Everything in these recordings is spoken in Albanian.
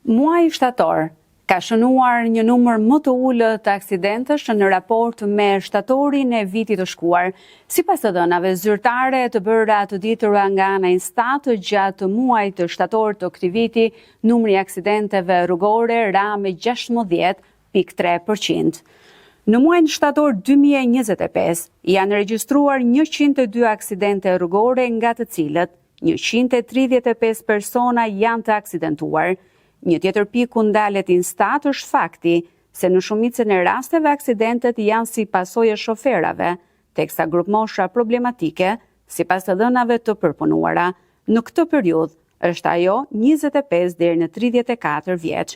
Muaji shtator ka shënuar një numër më të ulët të aksidentësh në raport me shtatorin e vitit të shkuar. Sipas të dhënave zyrtare të bëra të ditura nga ana e Instat gjatë muajit të shtator të këtij viti, numri i aksidenteve rrugore ra me 16.3%. Në muajin shtator 2025 janë regjistruar 102 aksidente rrugore, nga të cilët 135 persona janë të aksidentuar. Një tjetër pikë ku ndalet Instat është fakti se në shumicën e rasteve aksidentet janë si pasojë shoferave, teksa grupmosha problematike, sipas të dhënave të përpunuara, në këtë periudhë është ajo 25 deri në 34 vjeç.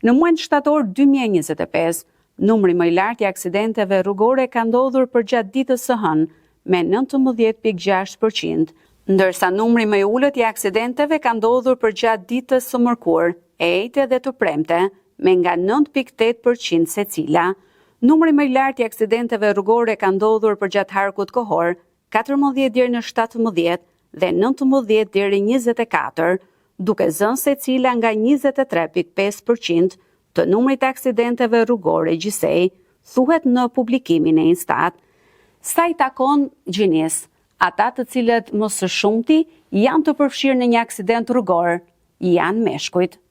Në muajin shtator 2025, numri më i lartë i aksidenteve rrugore ka ndodhur përgjatë ditës së hënë me 19.6%, ndërsa numri më i ulët i aksidenteve ka ndodhur përgjatë ditës së mërkurë, ejte dhe të premte, me nga 9.8% secila. Numri më i lartë i aksidenteve rrugore ka ndodhur përgjatë harkut kohor, 14 deri në 17 dhe 19 deri 24, duke zënë secila nga 23.5% të numrit të aksidenteve rrugore gjithsej, thuhet në publikimin e Instat. Sa i takon gjinis, ata të cilët më së shumti janë të përfshirë në një aksident rrugor janë meshkujt.